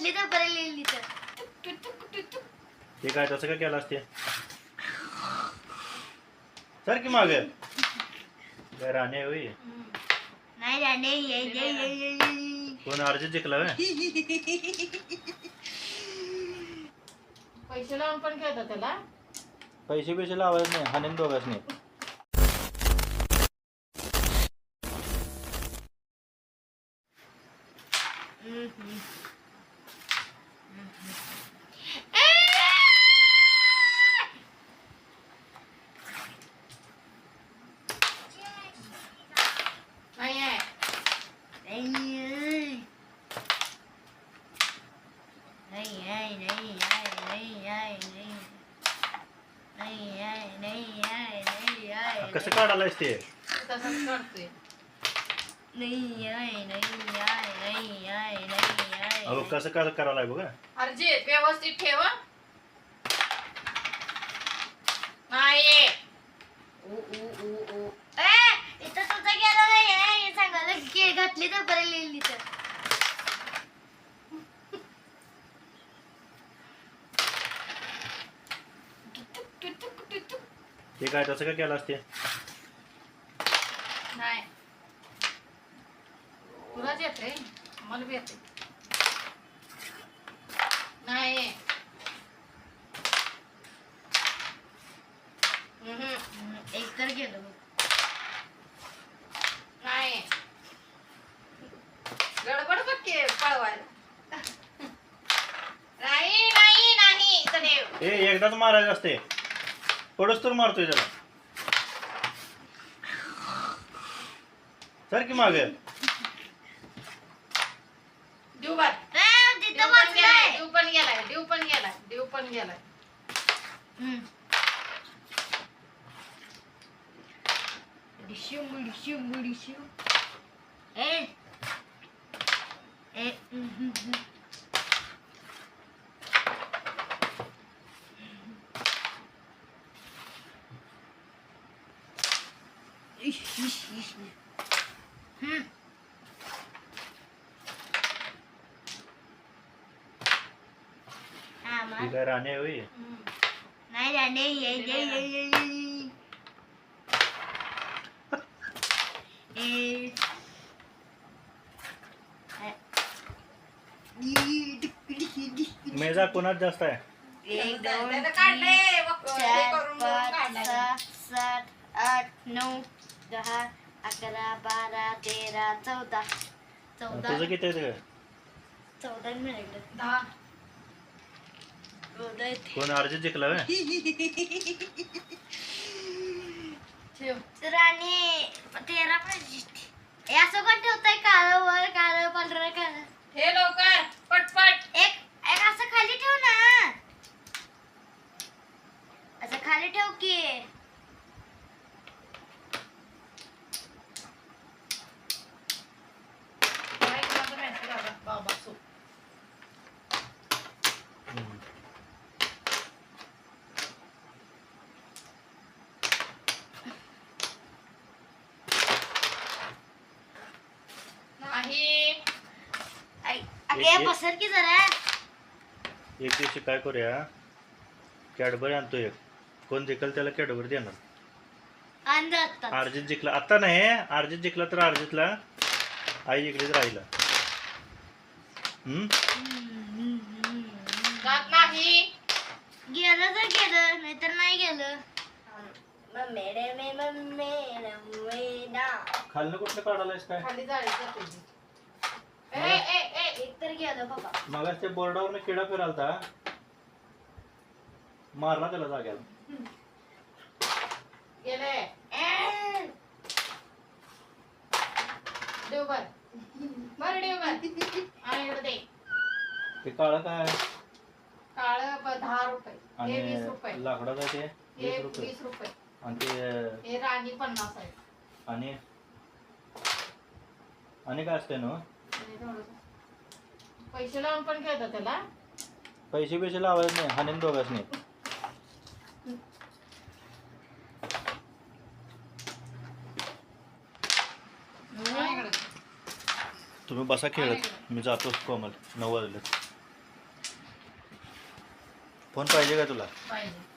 घातली तर बरं लिहिली तर ते काय तसं काय केलं असते सर की माग राणे होई नाही राणे कोण अर्ज जिंकला पैसे लावून पण खेळतात त्याला पैसे लावायच नाही हाणेन दोघांच नाही नाही आहे कसं काढायलायस ते तसंच करतोय अहो कसं काय करायलाय बघा अर्जित व्यवस्थित ठेव हं. नाही इथं तुझं गेलं नाही सांगायला की घातली तर बरं लिहिली तर ते काय तसं काय केलं असते नाही तुलाच येते मला बी येते नाही एक तर गेलं नाही गडबड बघ पळवायला नाही नाही नाही इथं ठेव. ए एकदाच मारायचं असते पडूस तर मारतोय त्याला सर की माग देऊ बर तिथं वाचलंय देऊ पण गेलाय देऊ पण गेलाय देऊ पण गेलाय ती काय राणे होई नाही राणे मेजा कोणाच जास्त आहे एक दोन त्यानं काढलंय चार करून पाच काढलाय सहा सात आठ 9 10 11 12 13 14 तुझं किती आहे 14 मिनिट 10 कोण अर्ज जिंकला ठेव राणी 13 पाहिजे असं पण ठेवताय काळं वर काळं पांढरं काळं हे लवकर पटपट एक एक असं खाली ठेव ना असं खाली ठेव की बाबा सो नाही अगे पसर की जरा एक दिवशी काय करूया कॅडबरी आणतो एक कोण जिंकल त्याला कॅडबरी देणार अंदाज अर्जित जिंकला आता नाही अर्जित जिंकला तर अर्जितला आई जिंकली तर आईला जात नाही गेलं तर गेलं नाहीतर नाही गेलं खाल्लं कुठलं काढायलायस काय खाली जायचं तुझी ए ए ए एक तर गेलं बाबा मग त्या बोर्डावर किडा फिरालता मारला त्याला जाग्याला गेले देऊ बर बर देऊ बर आणि इकडे दे ते काळं काय काळ 10 रुपये हे 20 रुपये आणि लाकडाचं ते हे 20 रुपये 20 रुपये आणि ते हे राणी 50 आहे आणि काय असते ना आणि थोडंसं पैसे लावून पण खेळतात त्याला पैसे लावायचे नाही हाणेन दोघांच नाही तुम्ही बसा खेळत मी जातो कोमल 9 वाजले फोन पाहिजे का तुला? पाहिजे